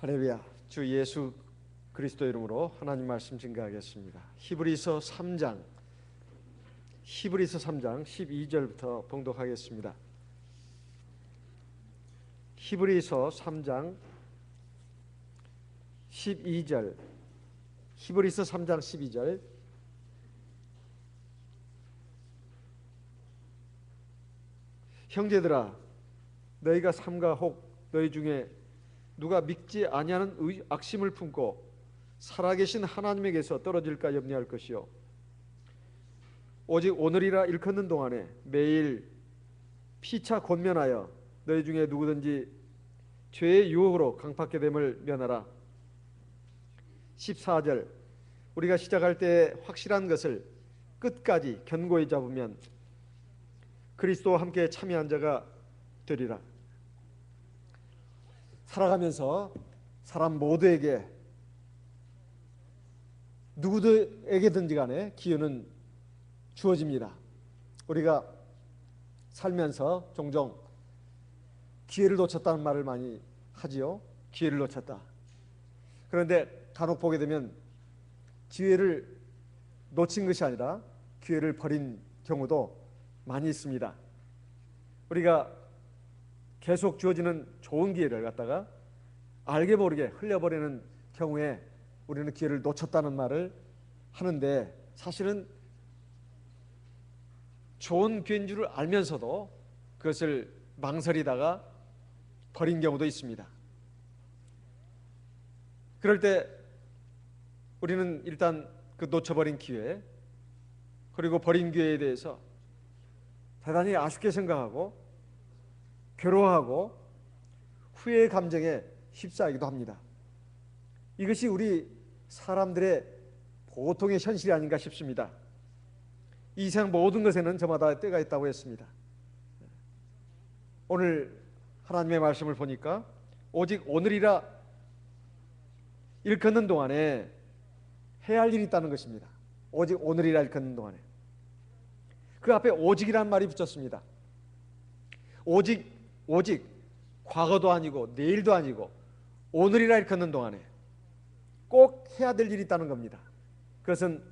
할렐루야. 주 예수 그리스도 이름으로 하나님 말씀 증거하겠습니다. 히브리서 3장 12절부터 봉독하겠습니다. 히브리서 3장 12절. 히브리서 3장 12절. 형제들아, 너희가 삼가 혹 너희 중에 누가 믿지 아니하는 악심을 품고 살아계신 하나님에게서 떨어질까 염려할 것이요, 오직 오늘이라 일컫는 동안에 매일 피차 권면하여 너희 중에 누구든지 죄의 유혹으로 강팍해 됨을 면하라. 14절. 우리가 시작할 때 확실한 것을 끝까지 견고히 잡으면 그리스도와 함께 참여한 자가 되리라. 살아가면서 사람 모두에게, 누구에게든지 간에 기회는 주어집니다. 우리가 살면서 종종 기회를 놓쳤다는 말을 많이 하지요. 기회를 놓쳤다. 그런데 간혹 보게 되면 기회를 놓친 것이 아니라 기회를 버린 경우도 많이 있습니다. 우리가 계속 주어지는 좋은 기회를 갖다가 알게 모르게 흘려버리는 경우에 우리는 기회를 놓쳤다는 말을 하는데, 사실은 좋은 기회인 줄 알면서도 그것을 망설이다가 버린 경우도 있습니다. 그럴 때 우리는 일단 그 놓쳐버린 기회, 그리고 버린 기회에 대해서 대단히 아쉽게 생각하고 괴로워하고 후회의 감정에 휩싸이기도 합니다. 이것이 우리 사람들의 보통의 현실이 아닌가 싶습니다. 이 세상 모든 것에는 저마다 때가 있다고 했습니다. 오늘 하나님의 말씀을 보니까 오직 오늘이라 일컫는 동안에 해야 할 일이 있다는 것입니다. 오직 오늘이라 일컫는 동안에. 그 앞에 오직이라는 말이 붙였습니다. 오직 과거도 아니고 내일도 아니고 오늘이라 일컫는 동안에 꼭 해야 될 일이 있다는 겁니다. 그것은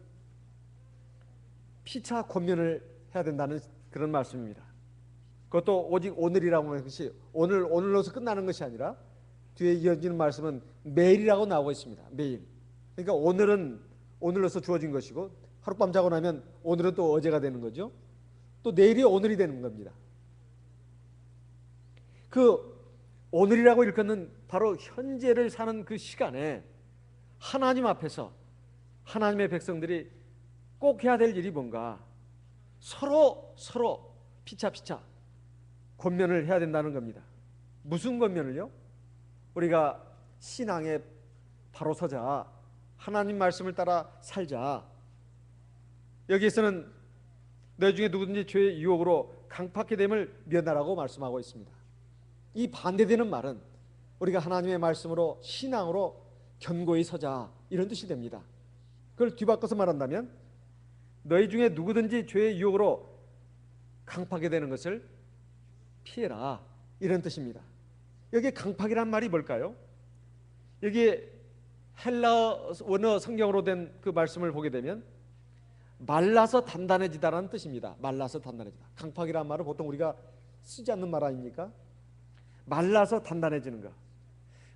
피차 권면을 해야 된다는 그런 말씀입니다. 그것도 오직 오늘이라고 하는 것이 오늘로서 끝나는 것이 아니라 뒤에 이어지는 말씀은 매일이라고 나오고 있습니다. 매일. 그러니까 오늘은 오늘로서 주어진 것이고, 하룻밤 자고 나면 오늘은 또 어제가 되는 거죠. 또 내일이 오늘이 되는 겁니다. 그 오늘이라고 일컫는 바로 현재를 사는 그 시간에 하나님 앞에서 하나님의 백성들이 꼭 해야 될 일이 뭔가, 서로 피차 권면을 해야 된다는 겁니다. 무슨 권면을요? 우리가 신앙에 바로 서자, 하나님 말씀을 따라 살자. 여기에서는 너희 중에 누구든지 죄의 유혹으로 강팍해 됨을 면하라고 말씀하고 있습니다. 이 반대되는 말은 우리가 하나님의 말씀으로 신앙으로 견고히 서자, 이런 뜻이 됩니다. 그걸 뒤바꿔서 말한다면 너희 중에 누구든지 죄의 유혹으로 강팍해 되는 것을 피해라, 이런 뜻입니다. 여기 강팍이란 말이 뭘까요? 여기 헬라 원어 성경으로 된 그 말씀을 보게 되면 말라서 단단해지다라는 뜻입니다. 말라서 단단해지다. 강팍이란 말은 보통 우리가 쓰지 않는 말 아닙니까? 말라서 단단해지는 것.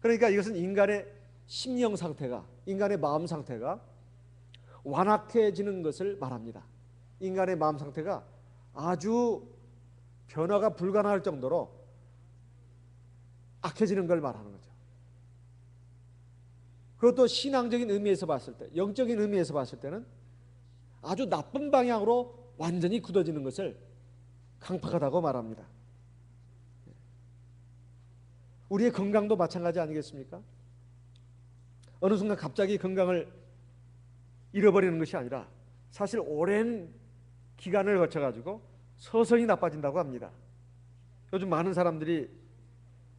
그러니까 이것은 인간의 심령 상태가, 인간의 마음 상태가 완악해지는 것을 말합니다. 인간의 마음 상태가 아주 변화가 불가능할 정도로 악해지는 걸 말하는 거죠. 그것도 신앙적인 의미에서 봤을 때, 영적인 의미에서 봤을 때는 아주 나쁜 방향으로 완전히 굳어지는 것을 강팍하다고 말합니다. 우리의 건강도 마찬가지 아니겠습니까? 어느 순간 갑자기 건강을 잃어버리는 것이 아니라 사실 오랜 기간을 거쳐가지고 서서히 나빠진다고 합니다. 요즘 많은 사람들이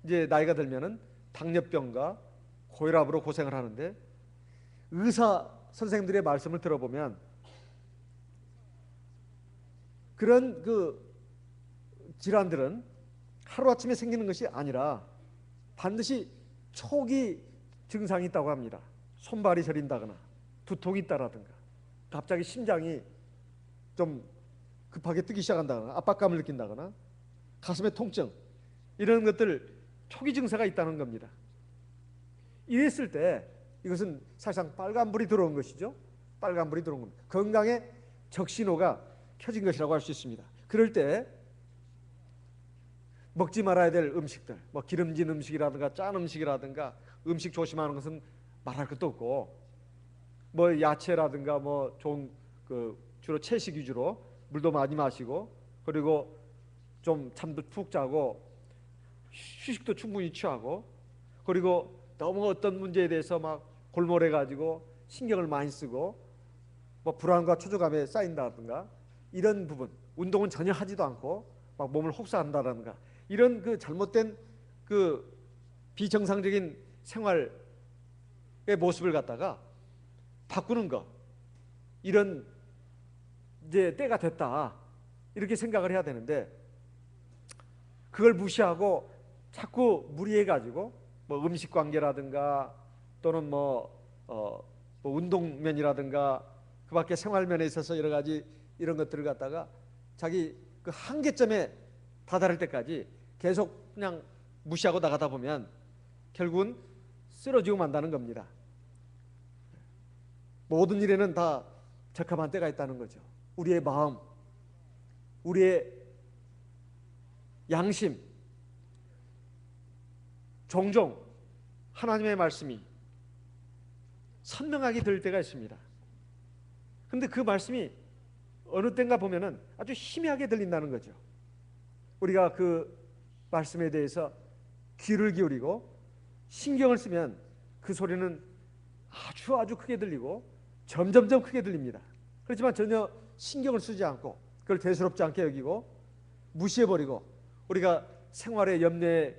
이제 나이가 들면은 당뇨병과 고혈압으로 고생을 하는데, 의사 선생님들의 말씀을 들어보면 그런 그 질환들은 하루아침에 생기는 것이 아니라 반드시 초기 증상이 있다고 합니다. 손발이 저린다거나 두통이 있다라든가 갑자기 심장이 좀 급하게 뛰기 시작한다거나 압박감을 느낀다거나 가슴의 통증, 이런 것들 초기 증세가 있다는 겁니다. 이랬을 때 이것은 사실상 빨간불이 들어온 것이죠. 빨간불이 들어온 겁니다. 건강의 적신호가 켜진 것이라고 할 수 있습니다. 그럴 때 먹지 말아야 될 음식들, 뭐 기름진 음식이라든가 짠 음식이라든가 음식 조심하는 것은 말할 것도 없고, 뭐 야채라든가 뭐 좋은 주로 채식 위주로 물도 많이 마시고, 그리고 좀 잠도 푹 자고 휴식도 충분히 취하고, 그리고 너무 어떤 문제에 대해서 막 골몰해 가지고 신경을 많이 쓰고 뭐 불안과 초조감에 쌓인다든가 이런 부분, 운동은 전혀 하지도 않고 막 몸을 혹사한다든가 이런 그 잘못된 그 비정상적인 생활의 모습을 갖다가 바꾸는 것, 이런 이제 때가 됐다 이렇게 생각을 해야 되는데, 그걸 무시하고 자꾸 무리해 가지고 뭐 음식 관계라든가 또는 뭐 운동면이라든가 그 밖에 생활면에 있어서 여러 가지 이런 것들을 갖다가 자기 그 한계점에 다다를 때까지 계속 그냥 무시하고 나가다 보면 결국은 쓰러지고 만다는 겁니다. 모든 일에는 다 적합한 때가 있다는 거죠. 우리의 마음, 우리의 양심, 종종 하나님의 말씀이 선명하게 들릴 때가 있습니다. 그런데 그 말씀이 어느 때인가 보면은 아주 희미하게 들린다는 거죠. 우리가 그 말씀에 대해서 귀를 기울이고 신경을 쓰면 그 소리는 아주 크게 들리고 점점점 크게 들립니다. 그렇지만 전혀 신경을 쓰지 않고 그걸 대수롭지 않게 여기고 무시해버리고 우리가 생활의 염려에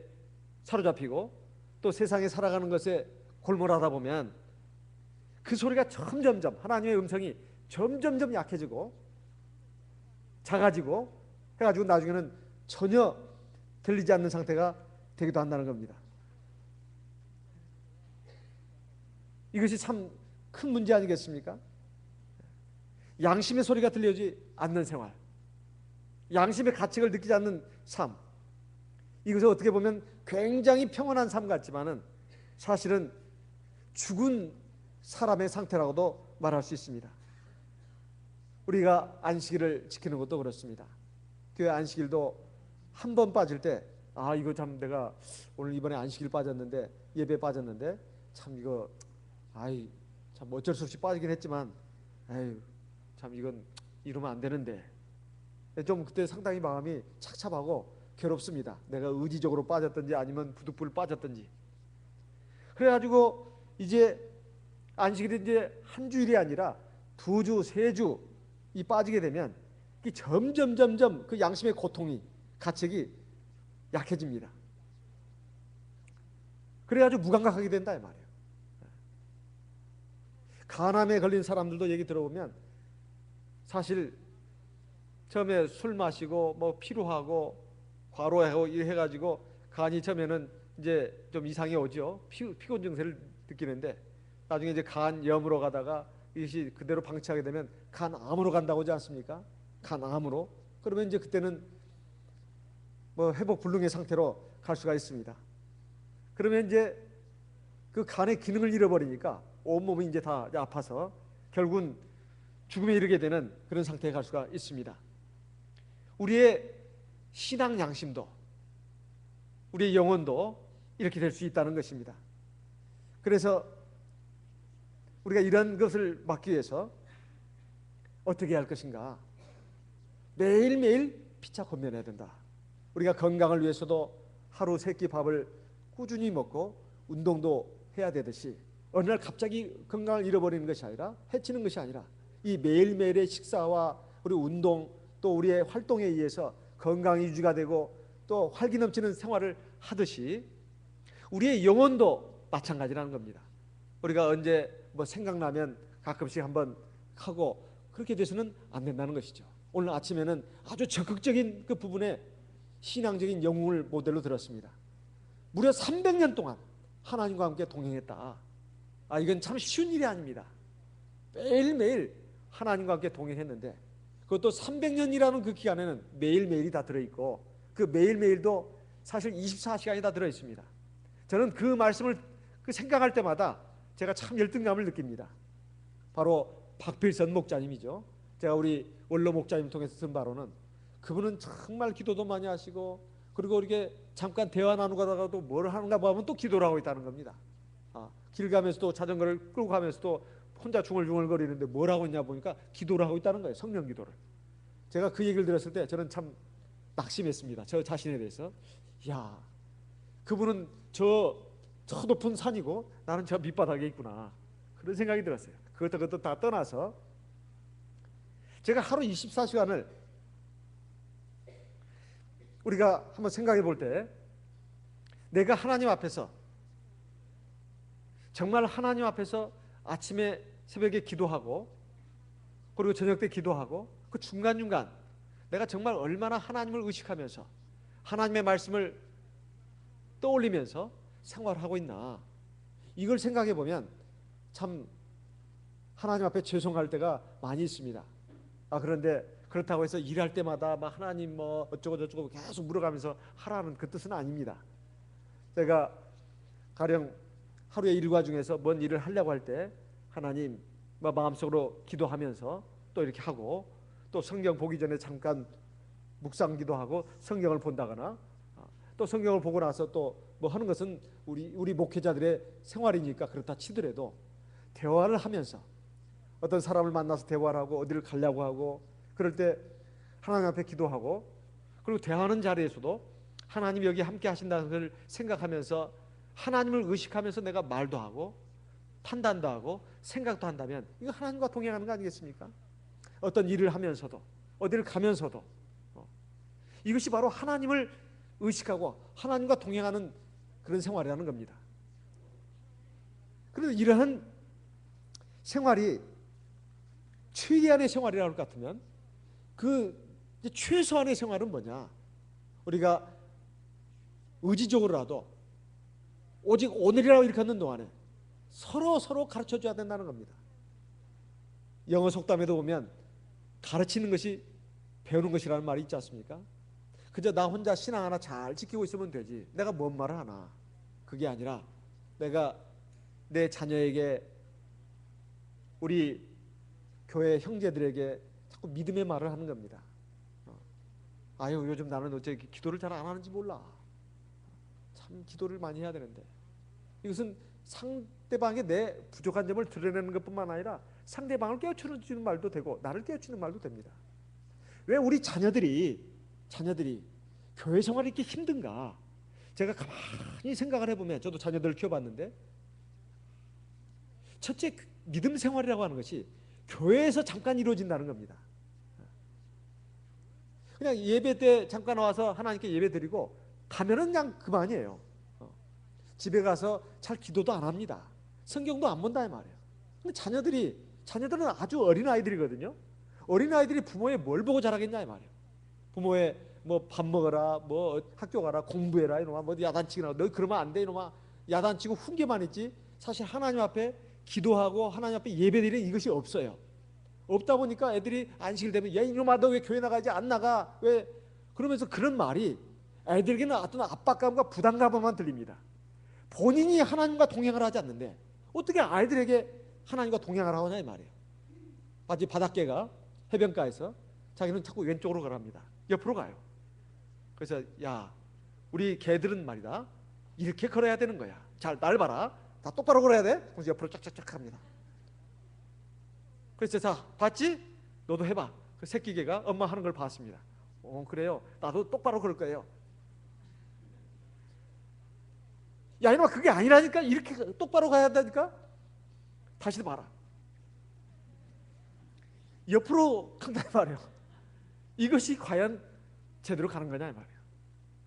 사로잡히고 또 세상에 살아가는 것에 골몰하다 보면 그 소리가 점점점, 하나님의 음성이 점점점 약해지고 작아지고 해가지고 나중에는 전혀 들리지 않는 상태가 되기도 한다는 겁니다. 이것이 참 큰 문제 아니겠습니까? 양심의 소리가 들려오지 않는 생활, 양심의 가책을 느끼지 않는 삶, 이것을 어떻게 보면 굉장히 평온한 삶 같지만은 사실은 죽은 사람의 상태라고도 말할 수 있습니다. 우리가 안식일을 지키는 것도 그렇습니다. 교회 안식일도 한 번 빠질 때, 아 이거 참 내가 오늘 이번에 안식일 빠졌는데, 예배 빠졌는데 참 이거 아이 참 어쩔 수 없이 빠지긴 했지만 아유 참 이건 이러면 안 되는데, 좀 그때 상당히 마음이 착잡하고 괴롭습니다. 내가 의지적으로 빠졌든지 아니면 부득불 빠졌든지. 그래가지고 이제 안식일이 이제 한 주일이 아니라 2주, 3주 이 빠지게 되면 점점 그 양심의 고통이, 가책이 약해집니다. 그래가지고 무감각하게 된다 이 말이에요. 간암에 걸린 사람들도 얘기 들어보면 사실 처음에 술 마시고 뭐 피로하고 과로하고 해가지고 간이 처음에는 이제 좀 이상이 오죠. 피곤 증세를 느끼는데 나중에 이제 간염으로 가다가 이것이 그대로 방치하게 되면 간암으로 간다고 하지 않습니까? 간암으로. 그러면 이제 그때는 뭐 회복 불능의 상태로 갈 수가 있습니다. 그러면 이제 그 간의 기능을 잃어버리니까 온몸이 이제 다 아파서 결국은 죽음에 이르게 되는 그런 상태에 갈 수가 있습니다. 우리의 신앙 양심도, 우리의 영혼도 이렇게 될 수 있다는 것입니다. 그래서 우리가 이런 것을 막기 위해서 어떻게 할 것인가? 매일매일 피차 권면해야 된다. 우리가 건강을 위해서도 하루 3끼 밥을 꾸준히 먹고 운동도 해야 되듯이 어느 날 갑자기 건강을 잃어버리는 것이 아니라, 해치는 것이 아니라 이 매일매일의 식사와 우리 운동 또 우리의 활동에 의해서 건강 유지가 되고 또 활기 넘치는 생활을 하듯이 우리의 영혼도 마찬가지라는 겁니다. 우리가 언제 뭐 생각나면 가끔씩 한번 하고 그렇게 돼서는 안 된다는 것이죠. 오늘 아침에는 아주 적극적인 그 부분에 신앙적인 영웅을 모델로 들었습니다. 무려 300년 동안 하나님과 함께 동행했다. 이건 참 쉬운 일이 아닙니다. 매일매일 하나님과 함께 동행했는데, 그것도 300년이라는 그 기간에는 매일매일이 다 들어있고, 그 매일매일도 사실 24시간이 다 들어있습니다. 저는 그 말씀을 생각할 때마다 제가 참 열등감을 느낍니다. 바로 박필선 목자님이죠. 제가 우리 원로 목자님 통해서 든 바로는, 그분은 정말 기도도 많이 하시고, 그리고 이렇게 잠깐 대화 나누다가도 뭘 하는가 보면 또 기도를 하고 있다는 겁니다. 길 가면서도 자전거를 끌고 가면서도 혼자 중얼중얼거리는데 뭘 하고 있냐 보니까 기도를 하고 있다는 거예요. 성령 기도를. 제가 그 얘기를 들었을 때 저는 참 낙심했습니다. 저 자신에 대해서. 야, 그분은 저 높은 산이고 나는 저 밑바닥에 있구나, 그런 생각이 들었어요. 그것도 다 떠나서 제가 하루 24시간을 우리가 한번 생각해 볼 때, 내가 하나님 앞에서 정말 하나님 앞에서 아침에 새벽에 기도하고, 그리고 저녁 때 기도하고, 그 중간중간 내가 정말 얼마나 하나님을 의식하면서 하나님의 말씀을 떠올리면서 생활하고 있나, 이걸 생각해 보면 참 하나님 앞에 죄송할 때가 많이 있습니다. 그런데 그렇다고 해서 일할 때마다 막 하나님 뭐 어쩌고 저쩌고 계속 물어가면서 하라는 그 뜻은 아닙니다. 제가 가령 하루의 일과 중에서 뭔 일을 하려고 할 때 하나님 마음속으로 기도하면서 또 이렇게 하고, 또 성경 보기 전에 잠깐 묵상 기도하고 성경을 본다거나, 또 성경을 보고 나서 또 뭐 하는 것은 우리 목회자들의 생활이니까 그렇다 치더라도, 대화를 하면서 어떤 사람을 만나서 대화를 하고 어디를 가려고 하고 그럴 때 하나님 앞에 기도하고, 그리고 대화하는 자리에서도 하나님 여기 함께 하신다는 것을 생각하면서 하나님을 의식하면서 내가 말도 하고 판단도 하고 생각도 한다면 이거 하나님과 동행하는 거 아니겠습니까? 어떤 일을 하면서도 어디를 가면서도 이것이 바로 하나님을 의식하고 하나님과 동행하는 그런 생활이라는 겁니다. 그래서 이러한 생활이 최대한의 생활이라고 할 것 같으면, 그 최소한의 생활은 뭐냐? 우리가 의지적으로라도 오직 오늘이라고 일컫는 동안에 서로 가르쳐 줘야 된다는 겁니다. 영어 속담에도 보면 가르치는 것이 배우는 것이라는 말이 있지 않습니까? 그저 나 혼자 신앙 하나 잘 지키고 있으면 되지 내가 뭔 말을 하나, 그게 아니라 내가 내 자녀에게, 우리 교회 형제들에게 자꾸 믿음의 말을 하는 겁니다. 요즘 나는 어째 기도를 잘 안 하는지 몰라. 참 기도를 많이 해야 되는데. 이것은 상대방의 내 부족한 점을 드러내는 것뿐만 아니라 상대방을 깨우쳐주는 말도 되고 나를 깨우치는 말도 됩니다. 왜 우리 자녀들이 교회 생활이 이렇게 힘든가? 제가 가만히 생각을 해보면, 저도 자녀들을 키워봤는데, 첫째 믿음 생활이라고 하는 것이 교회에서 잠깐 이루어진다는 겁니다. 그냥 예배 때 잠깐 와서 하나님께 예배 드리고 가면은 그냥 그만이에요. 집에 가서 잘 기도도 안 합니다. 성경도 안 본다 이 말이에요. 근데 자녀들은 아주 어린 아이들이거든요. 어린 아이들이 부모의 뭘 보고 자라겠냐 이 말이에요. 부모의 뭐 밥 먹어라, 뭐 학교 가라, 공부해라, 이놈아, 뭐 야단치기나, 너 그러면 안 돼 이놈아, 야단치고 훈계만 있지 사실 하나님 앞에 기도하고 하나님 앞에 예배드리는 이것이 없어요. 없다 보니까 애들이 안식일 되면 야 이놈아 너 왜 교회 나가지 안 나가 왜, 그러면서 그런 말이 애들에게는 어떤 압박감과 부담감만 들립니다. 본인이 하나님과 동행을 하지 않는데 어떻게 아이들에게 하나님과 동행을 하느냐 이 말이에요. 마치 바닷개가 해변가에서 자기는 자꾸 왼쪽으로 가랍니다. 옆으로 가요. 그래서 야 우리 개들은 말이다 이렇게 걸어야 되는 거야. 잘 날 봐라. 다 똑바로 걸어야 돼. 그래서 옆으로 쫙쫙쫙 합니다. 그래서 자 봤지? 너도 해봐. 그 새끼 개가 엄마 하는 걸 봤습니다. 그래요. 나도 똑바로 걸을 거예요. 야 이놈아 그게 아니라니까. 이렇게 똑바로 가야 한다니까. 다시 봐라. 옆으로 간다 말이에요. 이것이 과연 제대로 가는 거냐 이 말이에요.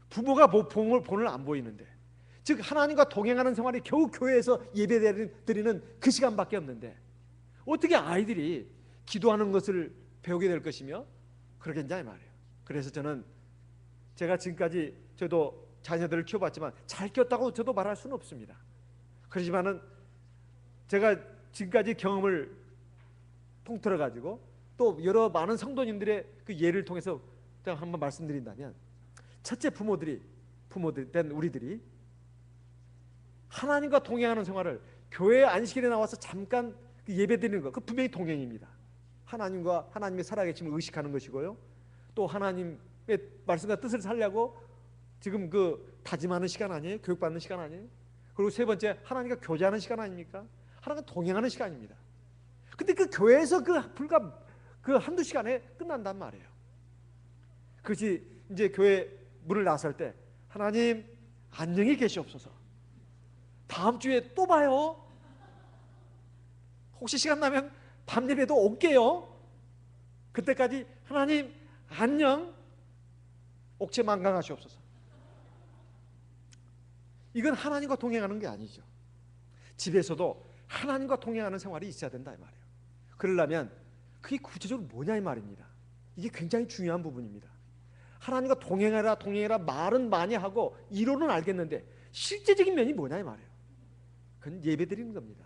부모가 본을 안 보이는데, 즉 하나님과 동행하는 생활이 겨우 교회에서 예배드리는 그 시간밖에 없는데 어떻게 아이들이 기도하는 것을 배우게 될 것이며 그러겠냐 이 말이에요. 그래서 저는 제가 지금까지 저도 자녀들을 키워봤지만 잘 키웠다고 저도 말할 수는 없습니다. 그렇지만은 제가 지금까지 경험을 통틀어 가지고 또 여러 많은 성도님들의 그 예를 통해서 제가 한번 말씀드린다면, 첫째, 부모들 된 우리들이 하나님과 동행하는 생활을, 교회 안식일에 나와서 잠깐 예배드리는 것, 그 분명히 동행입니다. 하나님의 살아계심을 의식하는 것이고요, 또 하나님의 말씀과 뜻을 살려고 지금 그 다짐하는 시간 아니에요? 교육받는 시간 아니에요? 그리고 세 번째, 하나님과 교제하는 시간 아닙니까? 하나님과 동행하는 시간입니다. 근데 그 교회에서 불과 한두 시간에 끝난단 말이에요. 그것이 이제 교회 문을 나설 때, 하나님 안녕히 계시옵소서, 다음 주에 또 봐요, 혹시 시간 나면 밤 예배도 올게요, 그때까지 하나님 안녕, 옥체 만강하시옵소서. 이건 하나님과 동행하는 게 아니죠. 집에서도 하나님과 동행하는 생활이 있어야 된다 이 말이에요. 그러려면 그게 구체적으로 뭐냐 이 말입니다. 이게 굉장히 중요한 부분입니다. 하나님과 동행해라 말은 많이 하고 이론은 알겠는데 실제적인 면이 뭐냐 이 말이에요. 그건 예배드리는 겁니다.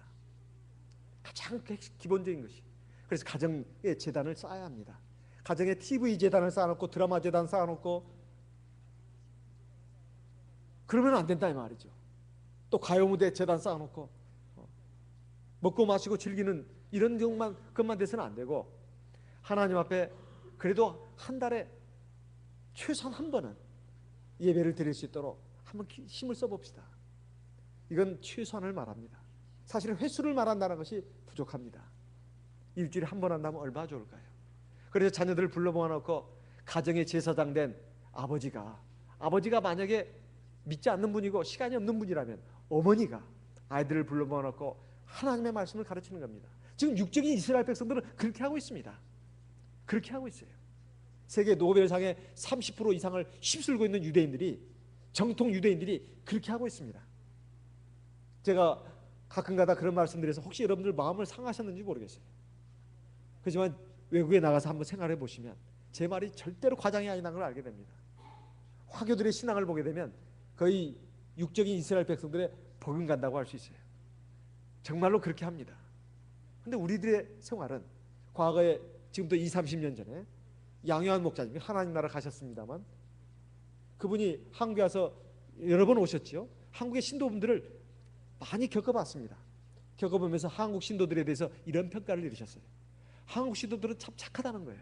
가장 기본적인 것이. 그래서 가정에 재단을 쌓아야 합니다. 가정에 TV 재단을 쌓아놓고 드라마 재단 쌓아놓고 그러면 안 된다 이 말이죠. 또 가요무대 재단 쌓아놓고 먹고 마시고 즐기는 이런 것만 돼서는 안 되고, 하나님 앞에 그래도 한 달에 최소한 한 번은 예배를 드릴 수 있도록 한번 힘을 써봅시다. 이건 최소한을 말합니다. 사실은 횟수를 말한다는 것이 부족합니다. 일주일에 한 번 한다면 얼마나 좋을까요? 그래서 자녀들을 불러 모아놓고 가정의 제사장 된 아버지가 만약에 믿지 않는 분이고 시간이 없는 분이라면 어머니가 아이들을 불러 모아놓고 하나님의 말씀을 가르치는 겁니다. 지금 육적인 이스라엘 백성들은 그렇게 하고 있습니다. 그렇게 하고 있어요. 세계 노벨상의 30% 이상을 휩쓸고 있는 유대인들이, 정통 유대인들이 그렇게 하고 있습니다. 제가 가끔가다 그런 말씀드려서 혹시 여러분들 마음을 상하셨는지 모르겠어요. 그렇지만 외국에 나가서 한번 생활해 보시면 제 말이 절대로 과장이 아니라는 걸 알게 됩니다. 화교들의 신앙을 보게 되면 거의 육적인 이스라엘 백성들의 버금간다고 할 수 있어요. 정말로 그렇게 합니다. 그런데 우리들의 생활은 과거에, 지금부터 20-30년 전에 양요한 목사님이 하나님 나라 가셨습니다만, 그분이 한국에 와서 여러 번 오셨죠. 한국의 신도분들을 많이 겪어봤습니다. 겪어보면서 한국 신도들에 대해서 이런 평가를 내리셨어요. 한국 신도들은 참 착하다는 거예요.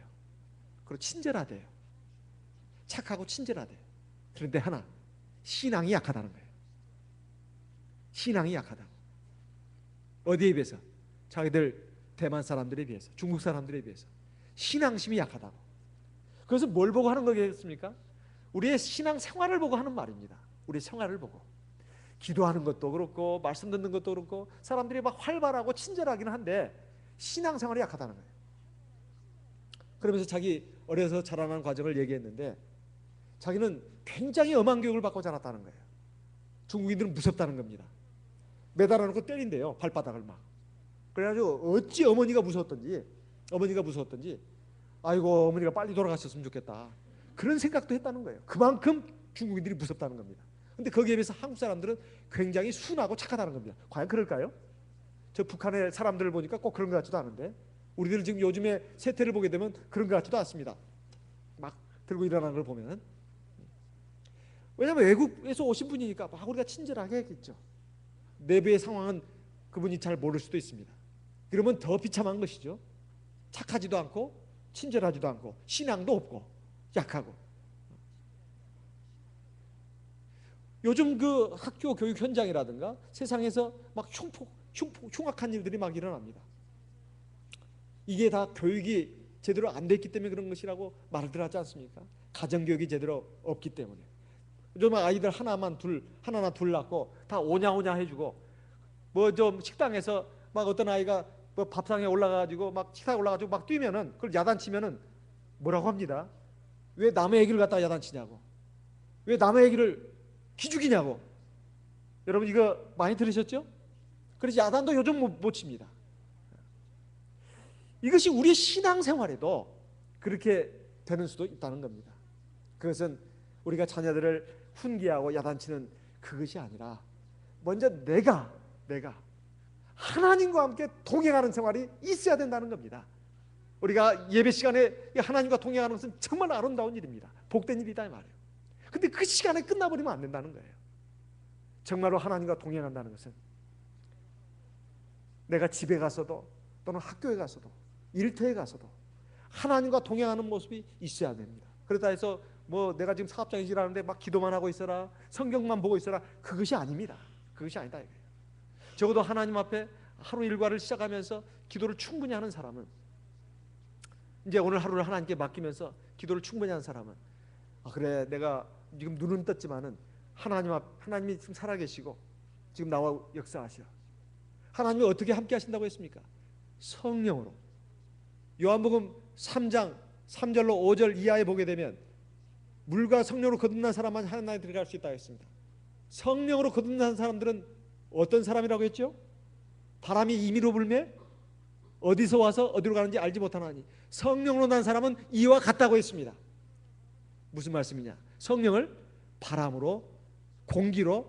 그리고 친절하대요. 착하고 친절하대요. 그런데 하나, 신앙이 약하다는 거예요. 신앙이 약하다고. 어디에 비해서? 자기들 대만 사람들에 비해서, 중국 사람들에 비해서 신앙심이 약하다고. 그래서 뭘 보고 하는 거겠습니까? 우리의 신앙 생활을 보고 하는 말입니다. 우리의 생활을 보고. 기도하는 것도 그렇고 말씀 듣는 것도 그렇고 사람들이 막 활발하고 친절하기는 한데 신앙 생활이 약하다는 거예요. 그러면서 자기 어려서 자라나는 과정을 얘기했는데, 자기는 굉장히 엄한 교육을 받고 자랐다는 거예요. 중국인들은 무섭다는 겁니다. 매달아 놓고 때린대요, 발바닥을 막. 그래가지고 어찌 어머니가 무서웠던지 아이고 어머니가 빨리 돌아가셨으면 좋겠다, 그런 생각도 했다는 거예요. 그만큼 중국인들이 무섭다는 겁니다. 근데 거기에 비해서 한국 사람들은 굉장히 순하고 착하다는 겁니다. 과연 그럴까요? 저 북한의 사람들을 보니까 꼭 그런 것 같지도 않은데, 우리들 지금 요즘에 세태를 보게 되면 그런 것 같지도 않습니다. 막 들고 일어나는 걸 보면. 왜냐하면 외국에서 오신 분이니까 막 우리가 친절하게 했겠죠. 내부의 상황은 그분이 잘 모를 수도 있습니다. 그러면 더 비참한 것이죠. 착하지도 않고 친절하지도 않고 신앙도 없고 약하고. 요즘 그 학교 교육 현장이라든가 세상에서 막 흉악한 일들이 막 일어납니다. 이게 다 교육이 제대로 안 됐기 때문에 그런 것이라고 말들 하지 않습니까? 가정교육이 제대로 없기 때문에. 요즘 아이들 하나나 둘 낳고 다 오냐오냐 해주고, 뭐 좀 식당에서 막 어떤 아이가 뭐 밥상에 올라가가지고 막 식탁에 올라가지고 막 뛰면은, 그걸 야단치면은 뭐라고 합니다. 왜 남의 애기를 갖다 야단치냐고, 왜 남의 애기를 기죽이냐고. 여러분 이거 많이 들으셨죠? 그래서 야단도 요즘 못 칩니다. 이것이 우리 신앙생활에도 그렇게 되는 수도 있다는 겁니다. 그것은 우리가 자녀들을 훈계하고 야단치는 그것이 아니라 먼저 내가 내가 하나님과 함께 동행하는 생활이 있어야 된다는 겁니다. 우리가 예배 시간에 하나님과 동행하는 것은 정말 아름다운 일입니다. 복된 일이다 이 말이에요. 근데 그 시간에 끝나버리면 안 된다는 거예요. 정말로 하나님과 동행한다는 것은 내가 집에 가서도 또는 학교에 가서도 일터에 가서도 하나님과 동행하는 모습이 있어야 됩니다. 그렇다 해서 뭐 내가 지금 사업장에 일하는데 막 기도만 하고 있어라, 성경만 보고 있어라, 그것이 아닙니다. 그것이 아니다 이거예요. 적어도 하나님 앞에 하루 일과를 시작하면서 기도를 충분히 하는 사람은, 이제 오늘 하루를 하나님께 맡기면서 기도를 충분히 하는 사람은, 아 그래 내가 지금 눈은 떴지만은 하나님이 지금 살아계시고 지금 나와 역사하셔. 하나님이 어떻게 함께 하신다고 했습니까? 성령으로. 요한복음 3장 3절로 5절 이하에 보게 되면 물과 성령으로 거듭난 사람만 하나님에 들어갈 수 있다고 했습니다. 성령으로 거듭난 사람들은 어떤 사람이라고 했죠? 바람이 임의로 불매 어디서 와서 어디로 가는지 알지 못하나니 성령으로 난 사람은 이와 같다고 했습니다. 무슨 말씀이냐? 성령을 바람으로 공기로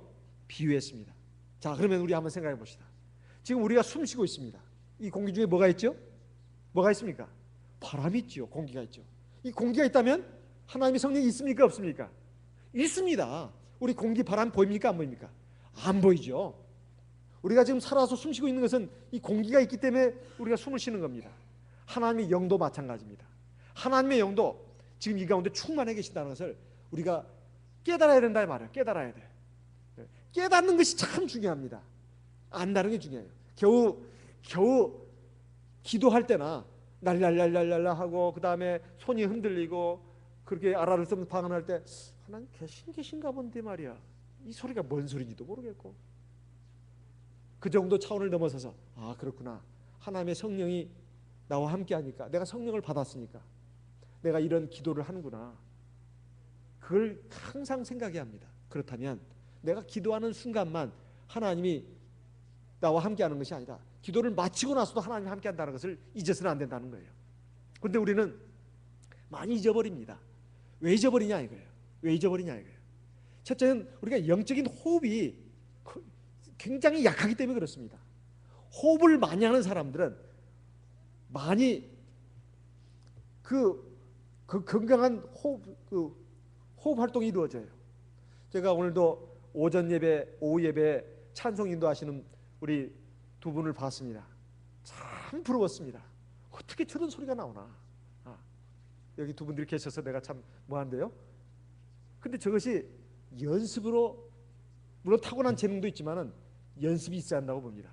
비유했습니다. 자, 그러면 우리 한번 생각해 봅시다. 지금 우리가 숨 쉬고 있습니다. 이 공기 중에 뭐가 있죠? 뭐가 있습니까? 바람이 있죠. 공기가 있죠. 이 공기가 있다면 하나님의 성령이 있습니까? 없습니까? 있습니다. 우리 공기, 바람 보입니까? 안 보입니까? 안 보이죠. 우리가 지금 살아서 숨 쉬고 있는 것은 이 공기가 있기 때문에 우리가 숨을 쉬는 겁니다. 하나님의 영도 마찬가지입니다. 하나님의 영도 지금 이 가운데 충만해 계신다는 것을 우리가 깨달아야 된다 말이에요. 깨달아야 돼. 깨닫는 것이 참 중요합니다. 안다는 게 중요해요. 겨우 기도할 때나 날랄랄랄랄라 하고 그 다음에 손이 흔들리고 그렇게 아라를 쓰면서 방언할 때 하나님 계신가 본데 말이야. 이 소리가 뭔 소리인지도 모르겠고, 그 정도 차원을 넘어서서 아 그렇구나, 하나님의 성령이 나와 함께 하니까, 내가 성령을 받았으니까 내가 이런 기도를 하는구나, 그걸 항상 생각해야 합니다. 그렇다면 내가 기도하는 순간만 하나님이 나와 함께 하는 것이 아니라 기도를 마치고 나서도 하나님이 함께 한다는 것을 잊어서는 안 된다는 거예요. 그런데 우리는 많이 잊어버립니다. 왜 잊어버리냐 이거예요. 왜 잊어버리냐 이거예요. 첫째는 우리가 영적인 호흡이 굉장히 약하기 때문에 그렇습니다. 호흡을 많이 하는 사람들은 많이 그 건강한 호흡 활동이 이루어져요. 제가 오늘도 오전 예배, 오후 예배 찬송 인도하시는 우리 두 분을 봤습니다. 참 부러웠습니다. 어떻게 저런 소리가 나오나. 여기 두 분들이 계셔서 내가 참 뭐한데요. 근데 저것이 연습으로, 물론 타고난 재능도 있지만은 연습이 있어야 한다고 봅니다.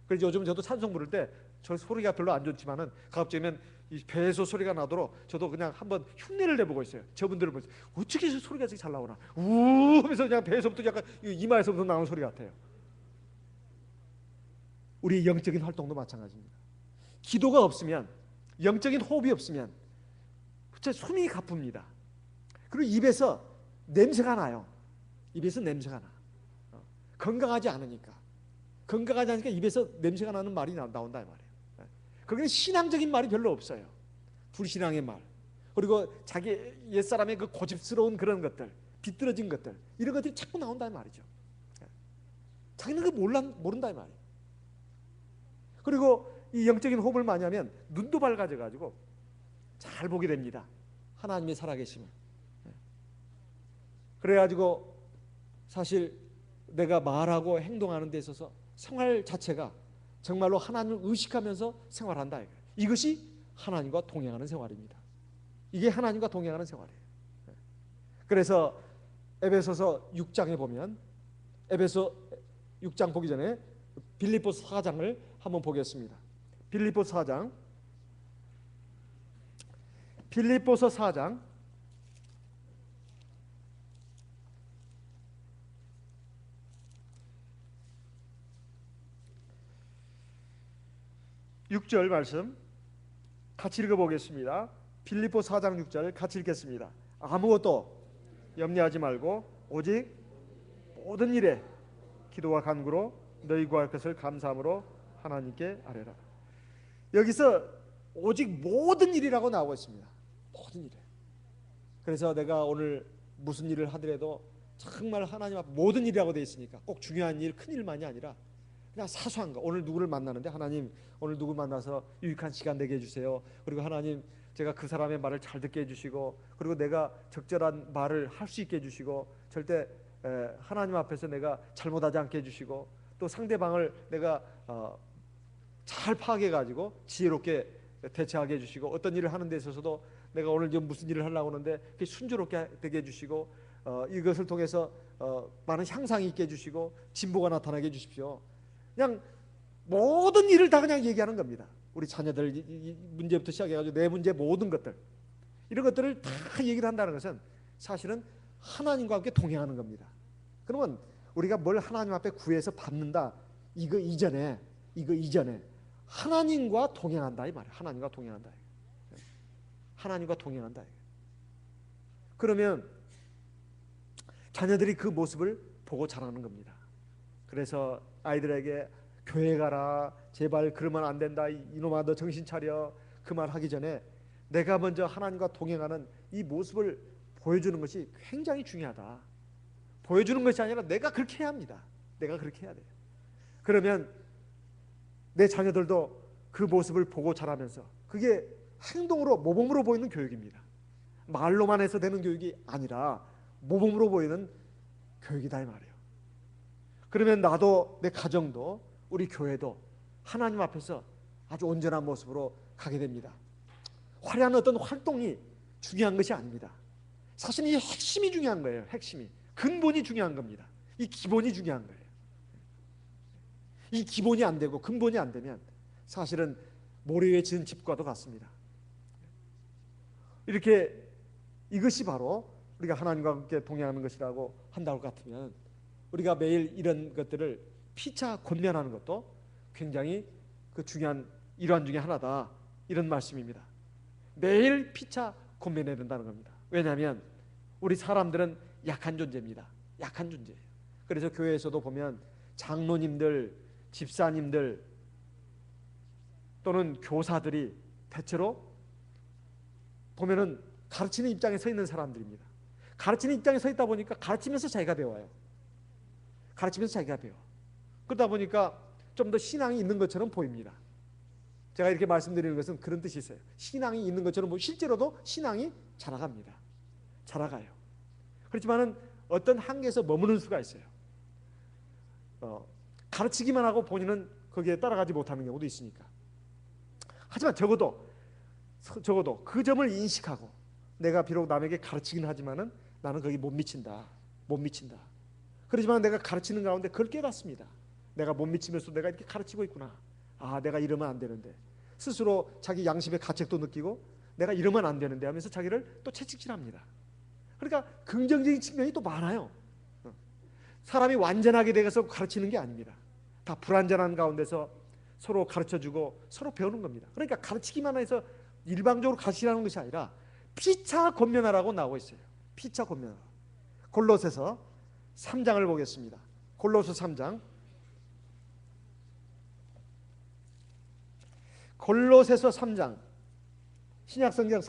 그래서 요즘 저도 찬송 부를 때 저 소리가 별로 안 좋지만은 가급적이면 이 배에서 소리가 나도록 저도 그냥 한번 흉내를 내보고 있어요. 저분들을 보면서 어떻게 저 소리가 잘 나오나, 우 하면서 그냥 배에서부터 약간 이마에서부터 나오는 소리 같아요. 우리 영적인 활동도 마찬가지입니다. 기도가 없으면, 영적인 호흡이 없으면 숨이 가쁩니다. 그리고 입에서 냄새가 나요. 입에서 냄새가 나. 건강하지 않으니까. 건강하지 않으니까 입에서 냄새가 나는 말이 나온다 이 말이에요. 거기는 신앙적인 말이 별로 없어요. 불신앙의 말. 그리고 자기 옛사람의 그 고집스러운 그런 것들, 비뚤어진 것들, 이런 것들이 자꾸 나온다 이 말이죠. 자기는 그 모른다 이 말이에요. 그리고 이 영적인 호흡을 많이 하면 눈도 밝아져 가지고 잘 보게 됩니다. 하나님의 살아계심을. 그래가지고 사실 내가 말하고 행동하는 데 있어서 생활 자체가 정말로 하나님을 의식하면서 생활한다. 이것이 하나님과 동행하는 생활입니다. 이게 하나님과 동행하는 생활이에요. 그래서 에베소서 6장에 보면, 에베소 6장 보기 전에 빌립보서 4장을 한번 보겠습니다. 빌립보서 4장 6절 말씀 같이 읽어보겠습니다. 빌립보 4장 6절 같이 읽겠습니다. 아무것도 염려하지 말고 오직 모든 일에 기도와 간구로 너희 구할 것을 감사함으로 하나님께 아뢰라. 여기서 오직 모든 일이라고 나오고 있습니다. 모든 일에. 그래서 내가 오늘 무슨 일을 하더라도 정말 하나님 앞 모든 일이라고 되어 있으니까 꼭 중요한 일, 큰 일만이 아니라 그냥 사소한 거. 오늘 누구를 만나는데 하나님 오늘 누구 만나서 유익한 시간 되게 해주세요. 그리고 하나님 제가 그 사람의 말을 잘 듣게 해주시고, 그리고 내가 적절한 말을 할 수 있게 해주시고, 절대 하나님 앞에서 내가 잘못하지 않게 해주시고, 또 상대방을 내가 잘 파악해 가지고 지혜롭게 대처하게 해주시고, 어떤 일을 하는 데 있어서도 내가 오늘 좀 무슨 일을 하려고 하는데 그게 순조롭게 되게 해주시고, 이것을 통해서 많은 향상이 있게 해주시고 진보가 나타나게 해주십시오. 그냥 모든 일을 다 그냥 얘기하는 겁니다. 우리 자녀들 이 문제부터 시작해가지고 내 문제 모든 것들, 이런 것들을 다 얘기를 한다는 것은 사실은 하나님과 함께 동행하는 겁니다. 그러면 우리가 뭘 하나님 앞에 구해서 받는다, 이거 이전에 하나님과 동행한다 이 말이에요. 하나님과 동행한다. 하나님과 동행한다. 그러면 자녀들이 그 모습을 보고 자라는 겁니다. 그래서 아이들에게 교회 가라, 제발 그러면 안 된다, 이놈아 너 정신 차려, 그 말 하기 전에 내가 먼저 하나님과 동행하는 이 모습을 보여주는 것이 굉장히 중요하다. 보여주는 것이 아니라 내가 그렇게 해야 합니다. 내가 그렇게 해야 돼요. 그러면 내 자녀들도 그 모습을 보고 자라면서, 그게 행동으로 모범으로 보이는 교육입니다. 말로만 해서 되는 교육이 아니라 모범으로 보이는 교육이다 이 말이에요. 그러면 나도, 내 가정도, 우리 교회도 하나님 앞에서 아주 온전한 모습으로 가게 됩니다. 화려한 어떤 활동이 중요한 것이 아닙니다. 사실 이 핵심이 중요한 거예요. 핵심이, 근본이 중요한 겁니다. 이 기본이 중요한 거예요. 이 기본이 안 되고 근본이 안 되면 사실은 모래 위에 지은 집과도 같습니다. 이렇게 이것이 바로 우리가 하나님과 함께 동행하는 것이라고 한다고 같으면, 우리가 매일 이런 것들을 피차 권면하는 것도 굉장히 그 중요한 일환 중에 하나다, 이런 말씀입니다. 매일 피차 권면해야 된다는 겁니다. 왜냐하면 우리 사람들은 약한 존재입니다. 약한 존재예요. 그래서 교회에서도 보면 장로님들, 집사님들 또는 교사들이 대체로 보면은 가르치는 입장에 서 있는 사람들입니다. 가르치는 입장에 서 있다 보니까 가르치면서 자기가 배워요. 가르치면서 자기가 배워. 그러다 보니까 좀 더 신앙이 있는 것처럼 보입니다. 제가 이렇게 말씀드리는 것은 그런 뜻이 있어요. 신앙이 있는 것처럼 실제로도 신앙이 자라갑니다. 자라가요. 그렇지만은 어떤 한계에서 머무는 수가 있어요. 가르치기만 하고 본인은 거기에 따라가지 못하는 경우도 있으니까. 하지만 적어도 그 점을 인식하고, 내가 비록 남에게 가르치긴 하지만은 나는 거기 못 미친다. 그렇지만 내가 가르치는 가운데 그걸 깨닫습니다. 내가 못 미치면서 내가 이렇게 가르치고 있구나. 아, 내가 이러면 안 되는데. 스스로 자기 양심의 가책도 느끼고 내가 이러면 안 되는데 하면서 자기를 또 채찍질합니다. 그러니까 긍정적인 측면이 또 많아요. 사람이 완전하게 돼서 가르치는 게 아닙니다. 다 불완전한 가운데서 서로 가르쳐주고 서로 배우는 겁니다. 그러니까 가르치기만 해서 일방적으로 가르치라는 것이 아니라 피차 권면하라고 나오고 있어요. 피차 권면하라. 골로새서 3장을 보겠습니다. 골로새 3장. 골로새서 3장, 신약성경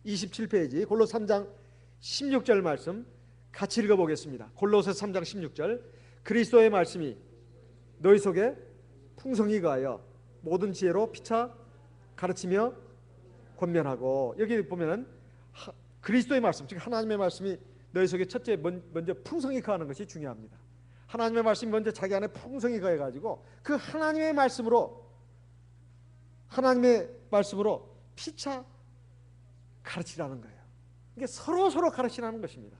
327페이지 골로 3장 16절 말씀 같이 읽어보겠습니다. 골로새서 3장 16절. 그리스도의 말씀이 너희 속에 풍성히 가하여 모든 지혜로 피차 가르치며 권면하고, 여기 보면은 그리스도의 말씀, 즉 하나님의 말씀이 너희 속에 첫째 먼저 풍성히 가하는 것이 중요합니다. 하나님의 말씀이 먼저 자기 안에 풍성히 가해가지고 그 하나님의 말씀으로 피차 가르치라는 거예요. 이게 서로 가르치라는 것입니다.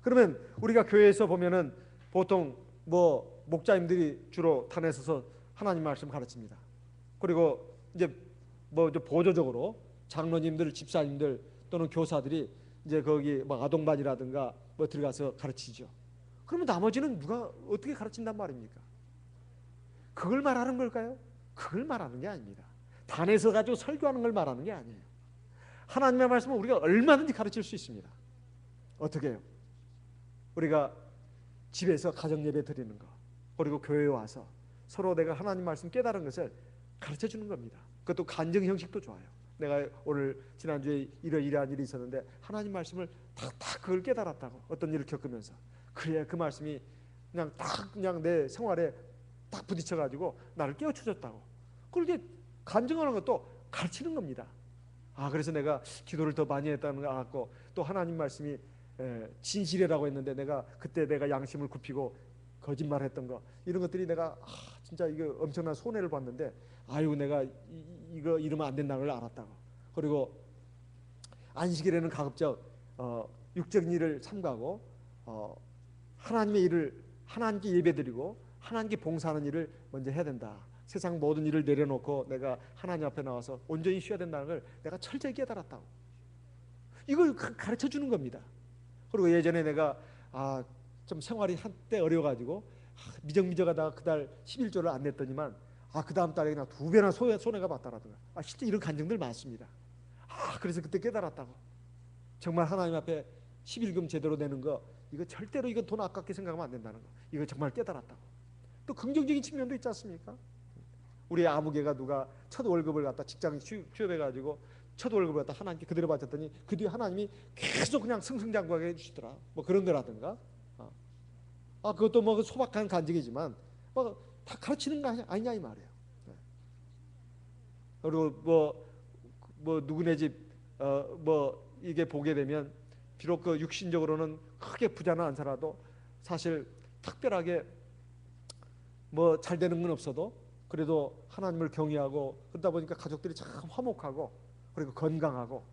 그러면 우리가 교회에서 보면은 보통 목자님들이 주로 단에 서서 하나님 말씀 가르칩니다. 그리고 이제 보조적으로 장로님들, 집사님들 또는 교사들이 이제 거기 아동반이라든가 들어가서 가르치죠. 그러면 나머지는 누가 어떻게 가르친단 말입니까? 그걸 말하는 걸까요? 그걸 말하는 게 아닙니다. 단에서 가지고 설교하는 걸 말하는 게 아니에요. 하나님의 말씀은 우리가 얼마든지 가르칠 수 있습니다. 어떻게 해요? 우리가 집에서 가정예배 드리는 거, 그리고 교회에 와서 서로 내가 하나님 말씀 깨달은 것을 가르쳐 주는 겁니다. 그것도 간증 형식도 좋아요. 내가 오늘 지난주에 이러이러한 일이 있었는데 하나님 말씀을 다 그걸 깨달았다고, 어떤 일을 겪으면서. 그래야 그 말씀이 그냥 내 생활에 탁 부딪혀가지고 나를 깨우쳐줬다고. 그렇게 간증하는 것도 가르치는 겁니다. 그래서 내가 기도를 더 많이 했다는 거 알았고, 또 하나님 말씀이 진실이라고 했는데 내가 그때 내가 양심을 굽히고 거짓말했던 거, 이런 것들이 내가 진짜 이거 엄청난 손해를 봤는데, 아이고 내가 이거 이러면 안 된다는 걸 알았다고. 그리고 안식일에는 가급적 육적인 일을 삼가고 하나님의 일을 하나님께 예배드리고 하나님께 봉사하는 일을 먼저 해야 된다. 세상 모든 일을 내려놓고 내가 하나님 앞에 나와서 온전히 쉬어야 된다는 걸 내가 철저히 깨달았다고. 이걸 가르쳐 주는 겁니다. 그리고 예전에 내가 좀 생활이 한때 어려워가지고 미적미적하다가 그달 11조를 안 냈더니만 그 다음 달에 그냥 2배나 손해가 봤다라든가. 실제 이런 간증들 많습니다. 그래서 그때 깨달았다고. 정말 하나님 앞에 11금 제대로 내는 거, 이거 절대로 이거 돈 아깝게 생각하면 안 된다는 거, 이거 정말 깨달았다고. 또 긍정적인 측면도 있지 않습니까? 우리 아무개가 누가 첫 월급을 갖다 직장 취업해가지고 첫 월급을 갖다 하나님께 그대로 바쳤더니 그 뒤에 하나님이 계속 그냥 승승장구하게 해주시더라. 뭐 그런 거라든가. 그것도 뭐 소박한 간증이지만 다 가르치는 거 아니냐 이 말이에요. 그리고 뭐 누구네 집 이게 보게 되면 비록 그 육신적으로는 크게 부자는 않더라도 사실 특별하게 뭐 잘 되는 건 없어도 그래도 하나님을 경외하고 그러다 보니까 가족들이 참 화목하고 그리고 건강하고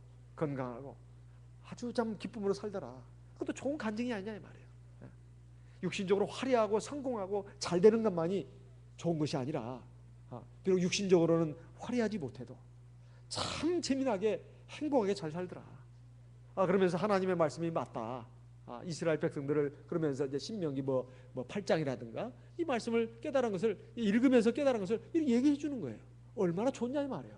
아주 참 기쁨으로 살더라. 그것도 좋은 간증이 아니냐 이 말이에요. 육신적으로 화려하고 성공하고 잘 되는 것만이 좋은 것이 아니라 비록 육신적으로는 화려하지 못해도 참 재미나게 행복하게 잘 살더라. 그러면서 하나님의 말씀이 맞다. 이스라엘 백성들을 그러면서 이제 신명기 뭐 8장이라든가 이 말씀을 깨달은 것을 읽으면서 깨달은 것을 이렇게 얘기해 주는 거예요. 얼마나 좋냐 이 말이에요.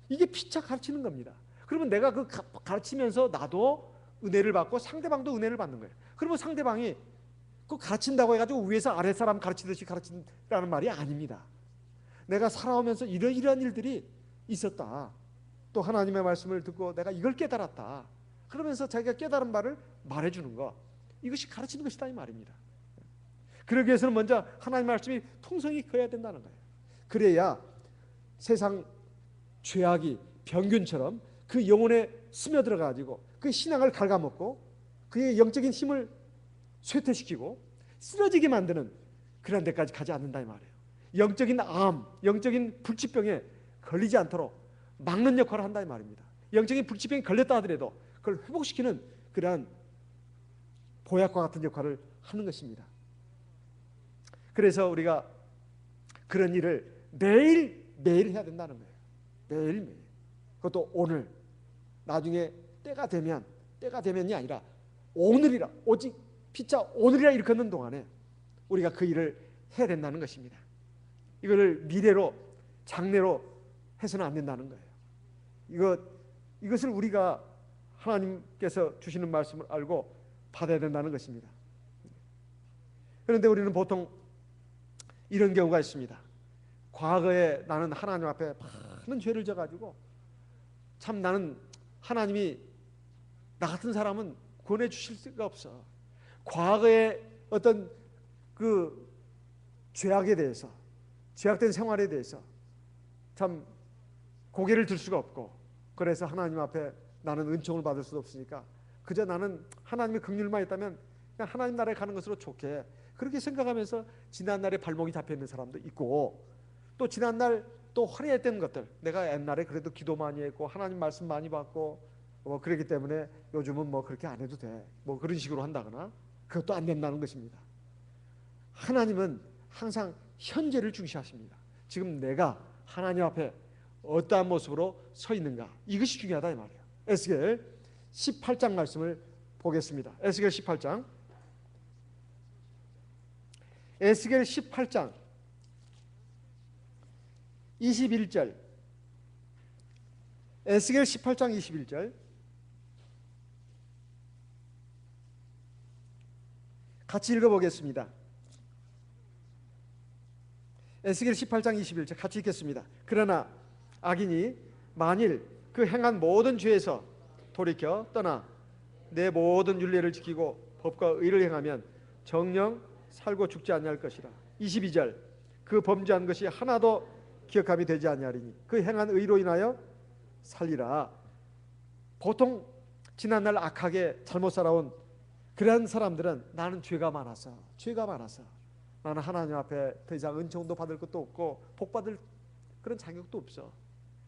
이게 피차 가르치는 겁니다. 그러면 내가 그 가르치면서 나도 은혜를 받고 상대방도 은혜를 받는 거예요. 그러면 상대방이 그 가르친다고 해가지고 위에서 아랫사람 가르치듯이 가르친다는 말이 아닙니다. 내가 살아오면서 이러이러한 일들이 있었다. 또 하나님의 말씀을 듣고 내가 이걸 깨달았다. 그러면서 자기가 깨달은 바를 말해주는 거, 이것이 가르치는 것이다 이 말입니다. 그러기 위해서는 먼저 하나님의 말씀이 통성이 커야 된다는 거예요. 그래야 세상 죄악이 병균처럼 그 영혼에 스며들어가지고 그 신앙을 갉아먹고 그의 영적인 힘을 쇠퇴시키고 쓰러지게 만드는 그런 데까지 가지 않는다 이 말이에요. 영적인 영적인 불치병에 걸리지 않도록 막는 역할을 한다 이 말입니다. 영적인 불치병에 걸렸다 하더라도 그걸 회복시키는 그러한 보약과 같은 역할을 하는 것입니다. 그래서 우리가 그런 일을 매일 해야 된다는 거예요. 매일매일. 그것도 오늘, 나중에 때가 되면이 아니라 오늘이라, 오직 피차 오늘이라 일컫는 동안에 우리가 그 일을 해야 된다는 것입니다. 이거를 미래로, 장래로 해서는 안 된다는 거예요. 이것을 우리가 하나님께서 주시는 말씀을 알고 받아야 된다는 것입니다. 그런데 우리는 보통 이런 경우가 있습니다. 과거에 나는 하나님 앞에 많은 죄를 져가지고 참 나는 하나님이 나 같은 사람은 구원해 주실 수가 없어. 과거의 어떤 그 죄악에 대해서, 죄악된 생활에 대해서 참 고개를 들 수가 없고, 그래서 하나님 앞에 나는 은총을 받을 수 없으니까 그저 나는 하나님의 긍휼만 있다면 그냥 하나님 나라에 가는 것으로 좋게, 그렇게 생각하면서 지난날에 발목이 잡혀있는 사람도 있고, 또 지난날 또 화려했던 것들, 내가 옛날에 그래도 기도 많이 했고 하나님 말씀 많이 받고 그렇기 때문에 요즘은 뭐 그렇게 안 해도 돼, 뭐 그런 식으로 한다거나, 그것도 안 된다는 것입니다. 하나님은 항상 현재를 중시하십니다. 지금 내가 하나님 앞에 어떠한 모습으로 서 있는가, 이것이 중요하다 이 말이에요. 에스겔 18장 말씀을 보겠습니다. 에스겔 18장 21절, 에스겔 18장 21절 같이 읽어보겠습니다. 에스겔 18장 21절 같이 읽겠습니다. 그러나 악인이 만일 그 행한 모든 죄에서 돌이켜 떠나 내 모든 율례를 지키고 법과 의를 행하면 정녕 살고 죽지 아니할 것이라. 22절 그 범죄한 것이 하나도 기억함이 되지 아니하리니 그 행한 의로 인하여 살리라. 보통 지난날 악하게 잘못 살아온 그런 사람들은 나는 죄가 많아서 나는 하나님 앞에 더 이상 은총도 받을 것도 없고 복 받을 그런 자격도 없어.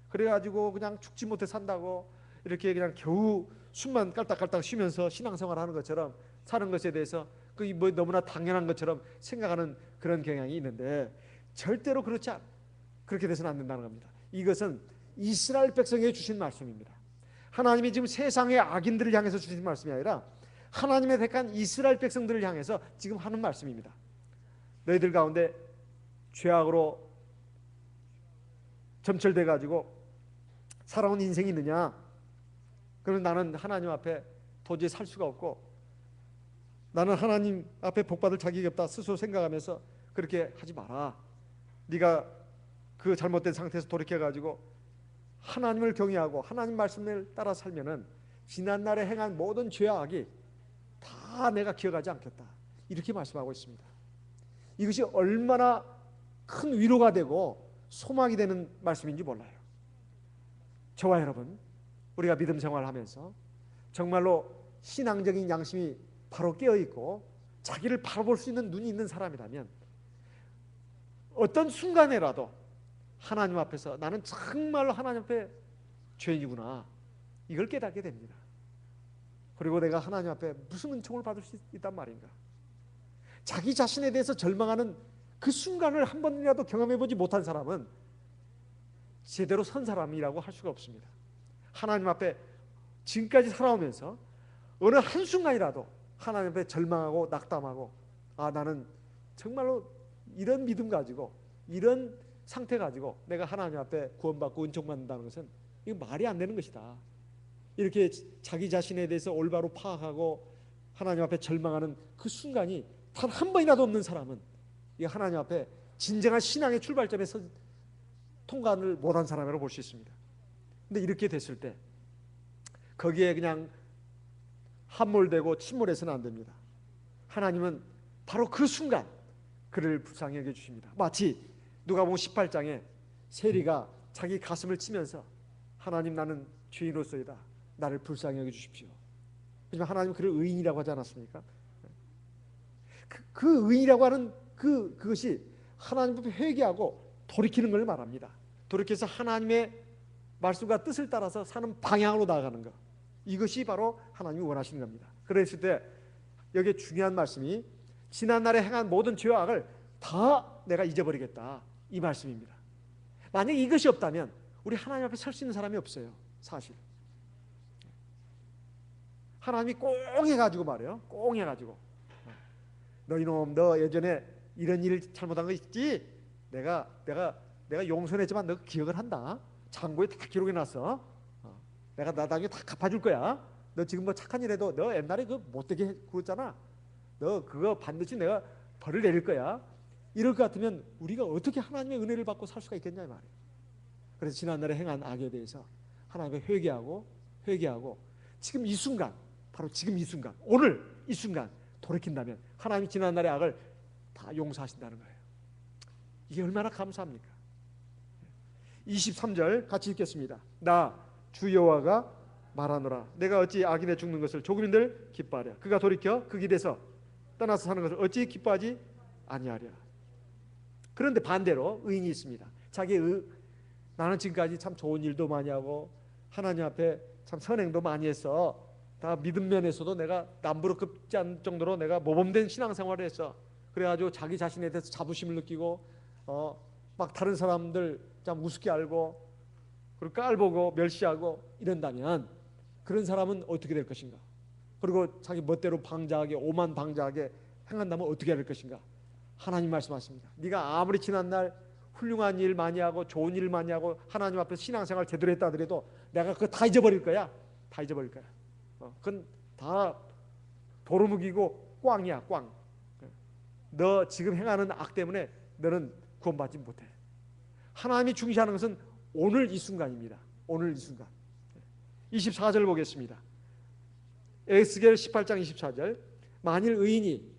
그래가지고 그냥 죽지 못해 산다고 이렇게 그냥 겨우 숨만 깔딱깔딱 쉬면서 신앙생활하는 것처럼 사는 것에 대해서 그 뭐 너무나 당연한 것처럼 생각하는 그런 경향이 있는데 절대로 그렇게 돼서는 안 된다는 겁니다. 이것은 이스라엘 백성에게 주신 말씀입니다. 하나님이 지금 세상의 악인들을 향해서 주신 말씀이 아니라 하나님의 택한 이스라엘 백성들을 향해서 지금 하는 말씀입니다. 너희들 가운데 죄악으로 점철돼 가지고 살아온 인생이 있느냐? 그러면 나는 하나님 앞에 도저히 살 수가 없고 나는 하나님 앞에 복받을 자격이 없다 스스로 생각하면서 그렇게 하지 마라. 네가 그 잘못된 상태에서 돌이켜가지고 하나님을 경외하고 하나님 말씀을 따라 살면은 지난날에 행한 모든 죄와 악이 다 내가 기억하지 않겠다. 이렇게 말씀하고 있습니다. 이것이 얼마나 큰 위로가 되고 소망이 되는 말씀인지 몰라요. 저와 여러분, 우리가 믿음 생활하면서 정말로 신앙적인 양심이 바로 깨어있고 자기를 바라볼 수 있는 눈이 있는 사람이라면 어떤 순간에라도 하나님 앞에서 나는 정말로 하나님 앞에 죄인이구나 이걸 깨닫게 됩니다. 그리고 내가 하나님 앞에 무슨 은총을 받을 수 있단 말인가. 자기 자신에 대해서 절망하는 그 순간을 한 번이라도 경험해보지 못한 사람은 제대로 선 사람이라고 할 수가 없습니다. 하나님 앞에 지금까지 살아오면서 어느 한순간이라도 하나님 앞에 절망하고 낙담하고 나는 정말로 이런 믿음 가지고 이런 상태 가지고 내가 하나님 앞에 구원받고 은총받는다는 것은 이거 말이 안 되는 것이다. 이렇게 자기 자신에 대해서 올바로 파악하고 하나님 앞에 절망하는 그 순간이 단 한 번이라도 없는 사람은 이 하나님 앞에 진정한 신앙의 출발점에서 통과를 못한 사람이라고 볼 수 있습니다. 근데 이렇게 됐을 때 거기에 그냥 함몰되고 침몰해서는 안 됩니다. 하나님은 바로 그 순간 그를 불쌍히 여겨주십니다. 마치 누가복음 18장에 세리가 자기 가슴을 치면서 하나님 나는 죄인으로서이다. 나를 불쌍히 여겨주십시오. 하지만 하나님은 그를 의인이라고 하지 않았습니까? 그 의인이라고 하는 그것이 하나님 앞에 회개하고 돌이키는 걸 말합니다. 돌이켜서 하나님의 말씀과 뜻을 따라서 사는 방향으로 나아가는 것. 이것이 바로 하나님이 원하시는 겁니다. 그랬을 때 여기에 중요한 말씀이 지난날에 행한 모든 죄와 악을 다 내가 잊어버리겠다 이 말씀입니다. 만약에 이것이 없다면 우리 하나님 앞에 설 수 있는 사람이 없어요. 사실 하나님이 꽁 해가지고 말이에요. 꽁 해가지고 너 이놈 너 예전에 이런 일 잘못한 거 있지? 내가 용서했지만 너 기억을 한다. 창고에 다 기록해놨어. 내가 나중에 다 갚아줄 거야. 너 지금 뭐 착한 일 해도 너 옛날에 그 못되게 굴었잖아. 너 그거 반드시 내가 벌을 내릴 거야. 이럴 것 같으면 우리가 어떻게 하나님의 은혜를 받고 살 수가 있겠냐 이 말이에요. 그래서 지난날에 행한 악에 대해서 하나님께 회개하고 지금 이 순간 바로 지금 이 순간 오늘 이 순간 돌이킨다면 하나님이 지난날의 악을 다 용서하신다는 거예요. 이게 얼마나 감사합니까? 23절 같이 읽겠습니다. 나 주 여호와가 말하노라. 내가 어찌 악인의 죽는 것을 조금인들 기뻐하랴. 그가 돌이켜 그 길에서 떠나서 사는 것을 어찌 기뻐하지 아니하랴. 그런데 반대로 의인이 있습니다. 나는 지금까지 참 좋은 일도 많이 하고 하나님 앞에 참 선행도 많이 했어. 다 믿음 면에서도 내가 남부럽지 않을 정도로 내가 모범된 신앙생활을 했어. 그래가지고 자기 자신에 대해서 자부심을 느끼고 막 다른 사람들 참 우습게 알고 그리고 깔보고 멸시하고 이런다면 그런 사람은 어떻게 될 것인가? 그리고 자기 멋대로 방자하게 오만방자하게 행한다면 어떻게 될 것인가? 하나님 말씀하십니다. 네가 아무리 지난날 훌륭한 일 많이 하고 좋은 일 많이 하고 하나님 앞에서 신앙생활 제대로 했다 하더라도 내가 그거 다 잊어버릴 거야. 다 잊어버릴 거야. 그건 다 도루묵이고 꽝이야 꽝. 너 지금 행하는 악 때문에 너는 구원받지 못해. 하나님이 중시하는 것은 오늘 이 순간입니다. 오늘 이 순간. 24절 보겠습니다. 에스겔 18장 24절. 만일 의인이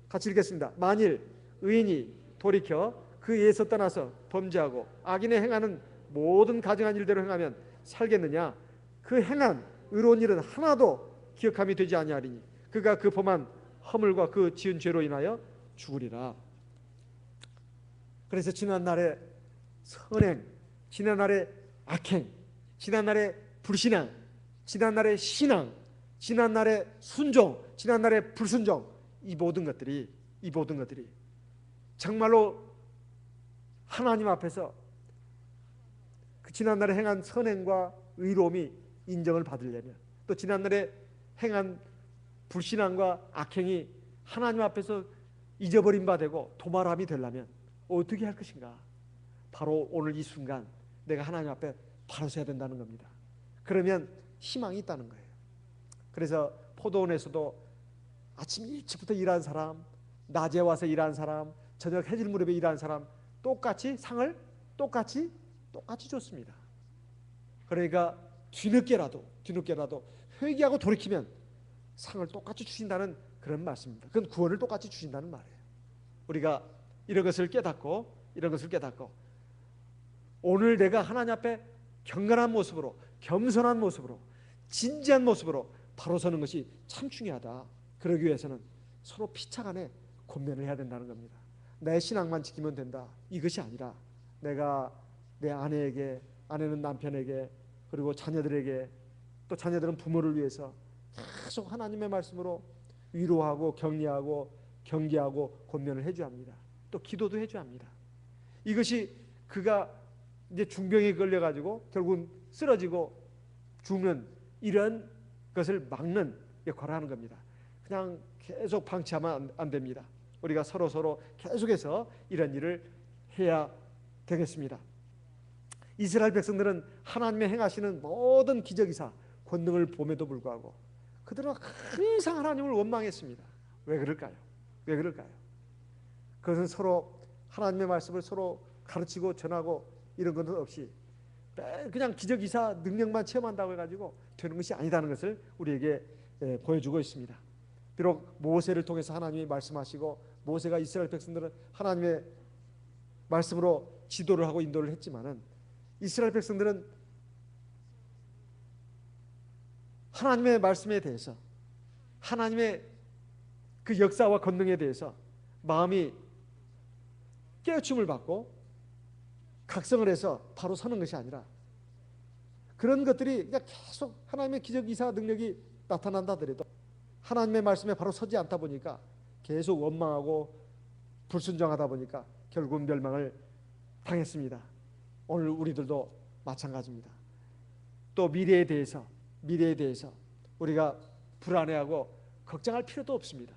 같이 읽겠습니다. 만일 의인이 돌이켜 그 예에서 떠나서 범죄하고 악인의 행하는 모든 가증한 일대로 행하면 살겠느냐? 그 행한 의로운 일은 하나도 기억함이 되지 아니하리니 그가 그 범한 허물과 그 지은 죄로 인하여 죽으리라. 그래서 지난날의 선행, 지난날의 악행, 지난날의 불신앙, 지난날의 신앙, 지난날의 순종, 지난날의 불순종, 이 모든 것들이 정말로 하나님 앞에서 그 지난날에 행한 선행과 의로움이 인정을 받으려면, 또 지난날에 행한 불신앙과 악행이 하나님 앞에서 잊어버린 바 되고 도말함이 되려면 어떻게 할 것인가? 바로 오늘 이 순간 내가 하나님 앞에 바로 서야 된다는 겁니다. 그러면 희망이 있다는 거예요. 그래서 포도원에서도 아침 일찍부터 일한 사람, 낮에 와서 일한 사람, 저녁 해질 무렵에 일한 사람 똑같이 상을 똑같이 줬습니다. 그러니까 뒤늦게라도 회개하고 돌이키면 상을 똑같이 주신다는 그런 말씀입니다. 그건 구원을 똑같이 주신다는 말이에요. 우리가 이런 것을 깨닫고 오늘 내가 하나님 앞에 경건한 모습으로, 겸손한 모습으로, 진지한 모습으로 바로 서는 것이 참 중요하다. 그러기 위해서는 서로 피차간에 권면을 해야 된다는 겁니다. 내 신앙만 지키면 된다, 이것이 아니라 내가 내 아내에게, 아내는 남편에게, 그리고 자녀들에게, 또 자녀들은 부모를 위해서 계속 하나님의 말씀으로 위로하고 격려하고 경계하고 권면을 해줘야 합니다. 또 기도도 해줘야 합니다. 이것이 그가 이제 중병에 걸려가지고 결국은 쓰러지고 죽는 이런 것을 막는 역할을 하는 겁니다. 그냥 계속 방치하면 안 됩니다. 우리가 서로 계속해서 이런 일을 해야 되겠습니다. 이스라엘 백성들은 하나님의 행하시는 모든 기적이사 권능을 봄에도 불구하고 그들은 항상 하나님을 원망했습니다. 왜 그럴까요? 그것은 서로 하나님의 말씀을 서로 가르치고 전하고 이런 것은 없이 그냥 기적이사 능력만 체험한다고 해가지고 되는 것이 아니다는 것을 우리에게 보여주고 있습니다. 비록 모세를 통해서 하나님이 말씀하시고 모세가 이스라엘 백성들은 하나님의 말씀으로 지도를 하고 인도를 했지만은 이스라엘 백성들은 하나님의 말씀에 대해서, 하나님의 그 역사와 권능에 대해서 마음이 깨우침을 받고 각성을 해서 바로 서는 것이 아니라 그런 것들이 그냥 계속 하나님의 기적 이사 능력이 나타난다 하더라도 하나님의 말씀에 바로 서지 않다 보니까 계속 원망하고 불순종하다 보니까 결국 멸망을 당했습니다. 오늘 우리들도 마찬가지입니다. 또 미래에 대해서 우리가 불안해하고 걱정할 필요도 없습니다.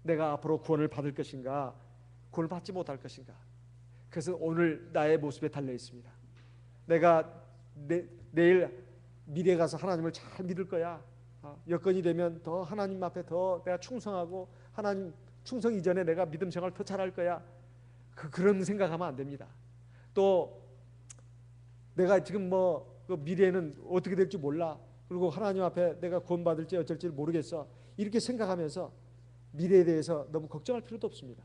내가 앞으로 구원을 받을 것인가, 구원을 받지 못할 것인가. 그래서 오늘 나의 모습에 달려 있습니다. 내가 내일 미래에 가서 하나님을 잘 믿을 거야. 여건이 되면 더 하나님 앞에 더 내가 충성하고 하나님 충성 이전에 내가 믿음 생활 더 잘할 거야. 그런 생각하면 안 됩니다. 또 내가 지금 그 미래에는 어떻게 될지 몰라. 그리고 하나님 앞에 내가 구원받을지 어쩔지 모르겠어. 이렇게 생각하면서 미래에 대해서 너무 걱정할 필요도 없습니다.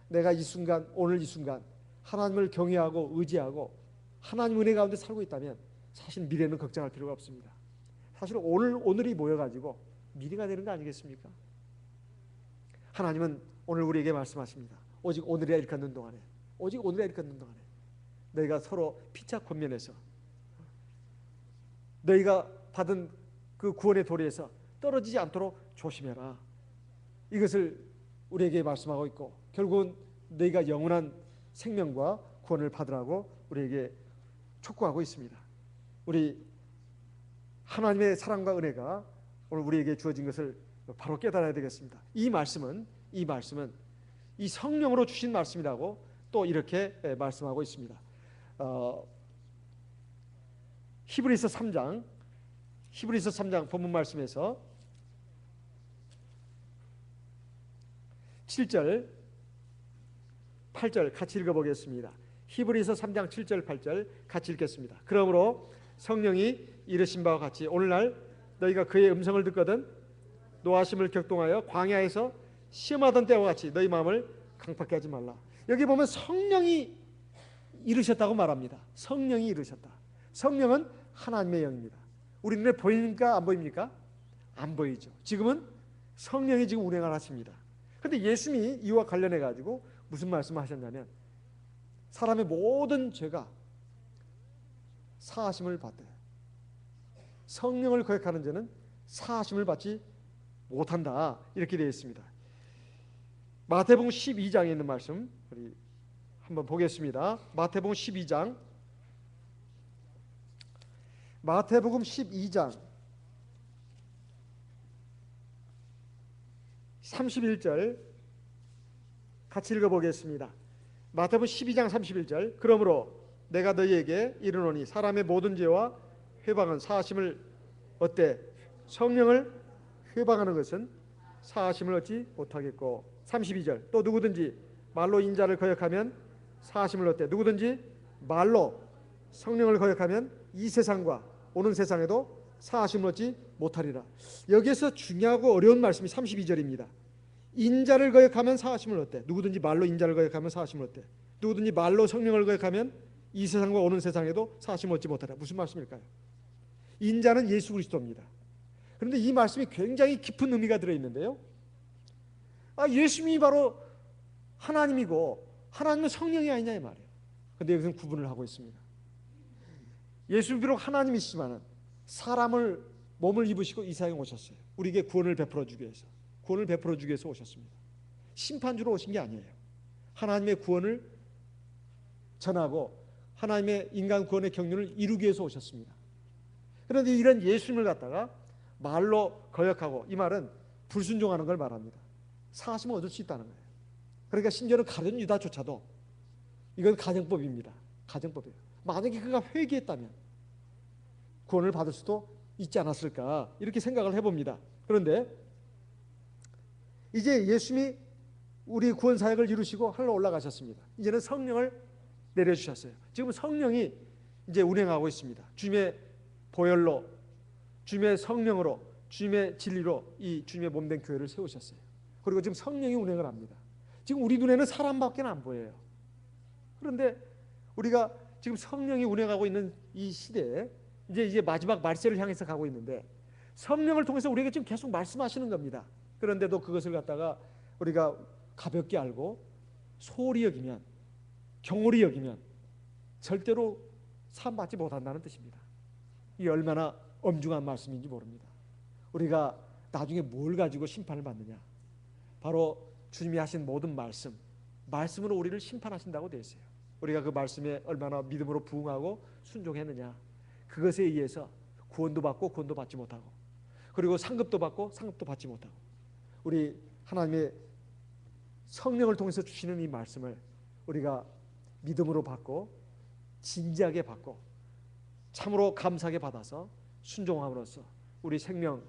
내가 이 순간, 오늘 이 순간 하나님을 경외하고 의지하고 하나님 은혜 가운데 살고 있다면 사실 미래는 걱정할 필요가 없습니다. 사실 오늘이 모여가지고 미래가 되는 거 아니겠습니까? 하나님은 오늘 우리에게 말씀하십니다. 오직 오늘이라 일컫는 동안에 너희가 서로 피차 권면해서 너희가 받은 그 구원의 도리에서 떨어지지 않도록 조심해라. 이것을 우리에게 말씀하고 있고 결국은 너희가 영원한 생명과 구원을 받으라고 우리에게 촉구하고 있습니다. 우리 하나님의 사랑과 은혜가 오늘 우리에게 주어진 것을 바로 깨달아야 되겠습니다. 이 말씀은 이 성령으로 주신 말씀이라고 또 이렇게 말씀하고 있습니다. 히브리서 3장 본문 말씀에서 7절 8절 같이 읽어보겠습니다. 히브리서 3장 7절 8절 같이 읽겠습니다. 그러므로 성령이 이르신 바와 같이 오늘날 너희가 그의 음성을 듣거든 노하심을 격동하여 광야에서 시험하던 때와 같이 너희 마음을 강팍게 하지 말라. 여기 보면 성령이 이르셨다고 말합니다. 성령이 이르셨다. 성령은 하나님의 영입니다. 우리 눈에 보입니까? 안 보입니까? 안 보이죠. 지금은 성령이 지금 운행을 하십니다. 그런데 예수님이 이와 관련해 가지고 무슨 말씀을 하셨냐면 사람의 모든 죄가 사하심을 받대. 성령을 거역하는 자는 사하심을 받지 못한다. 이렇게 되어 있습니다. 마태복음 12장에 있는 말씀 우리 한번 보겠습니다. 마태복음 12장 31절 같이 읽어보겠습니다. 마태복음 12장 31절 그러므로 내가 너희에게 이르노니 사람의 모든 죄와 회방은 사하심을 얻되 성령을 회방하는 것은 사하심을 얻지 못하겠고 32절 또 누구든지 말로 인자를 거역하면 사하심을 얻되 누구든지 말로 성령을 거역하면 이 세상과 오는 세상에도 사하심을 얻지 못하리라. 여기에서 중요하고 어려운 말씀이 32절입니다. 인자를 거역하면 사하심을 얻되 누구든지 말로 인자를 거역하면 사하심을 얻되 누구든지 말로 성령을 거역하면 이 세상과 오는 세상에도 사하심을 얻지 못하리라. 무슨 말씀일까요? 인자는 예수 그리스도입니다. 그런데 이 말씀이 굉장히 깊은 의미가 들어있는데요. 예수님이 바로 하나님이고 하나님은 성령이 아니냐 이 말이에요. 그런데 여기서는 구분을 하고 있습니다. 예수는 비록 하나님이시지만 사람을 몸을 입으시고 이 세상에 오셨어요. 우리에게 구원을 베풀어 주기 위해서. 구원을 베풀어 주기 위해서 오셨습니다. 심판주로 오신 게 아니에요. 하나님의 구원을 전하고 하나님의 인간 구원의 경륜을 이루기 위해서 오셨습니다. 그런데 이런 예수님을 갖다가 말로 거역하고 이 말은 불순종하는 걸 말합니다. 사하심을 얻을 수 있다는 거예요. 그러니까 심지어는 가룟 유다조차도 이건 가정법입니다. 가정법이에요. 만약에 그가 회개했다면 구원을 받을 수도 있지 않았을까 이렇게 생각을 해봅니다. 그런데 이제 예수님이 우리 구원 사역을 이루시고 하늘로 올라가셨습니다. 이제는 성령을 내려주셨어요. 지금 성령이 이제 운행하고 있습니다. 주님의 보혈로 주님의 성령으로 주님의 진리로 이 주님의 몸된 교회를 세우셨어요. 그리고 지금 성령이 운행을 합니다. 지금 우리 눈에는 사람밖에 안 보여요. 그런데 우리가 지금 성령이 운행하고 있는 이 시대에 이제 마지막 말세를 향해서 가고 있는데 성령을 통해서 우리에게 지금 계속 말씀하시는 겁니다. 그런데도 그것을 갖다가 우리가 가볍게 알고 소홀히 여기면 경홀히 여기면 절대로 사함받지 못한다는 뜻입니다. 이 얼마나 엄중한 말씀인지 모릅니다. 우리가 나중에 뭘 가지고 심판을 받느냐? 바로 주님이 하신 모든 말씀으로 우리를 심판하신다고 되어 있어요. 우리가 그 말씀에 얼마나 믿음으로 부응하고 순종했느냐, 그것에 의해서 구원도 받고 구원도 받지 못하고, 그리고 상급도 받고 상급도 받지 못하고, 우리 하나님의 성령을 통해서 주시는 이 말씀을 우리가 믿음으로 받고 진지하게 받고 참으로 감사하게 받아서 순종함으로써 우리 생명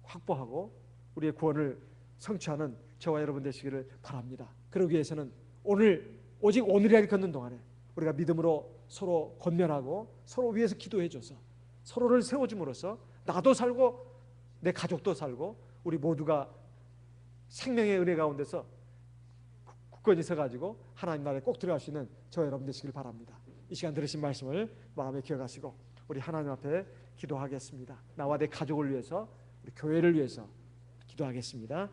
확보하고 우리의 구원을 성취하는 저와 여러분 되시기를 바랍니다. 그러기 위해서는 오직 오늘이라를 걷는 동안에 우리가 믿음으로 서로 권면하고 서로 위해서 기도해줘서 서로를 세워줌으로써 나도 살고 내 가족도 살고 우리 모두가 생명의 은혜 가운데서 굳건히 서가지고 하나님 나라에 꼭 들어갈 수 있는 저와 여러분 되시길 바랍니다. 이 시간 들으신 말씀을 마음에 기억하시고 우리 하나님 앞에 기도하겠습니다. 나와 내 가족을 위해서 우리 교회를 위해서 기도하겠습니다.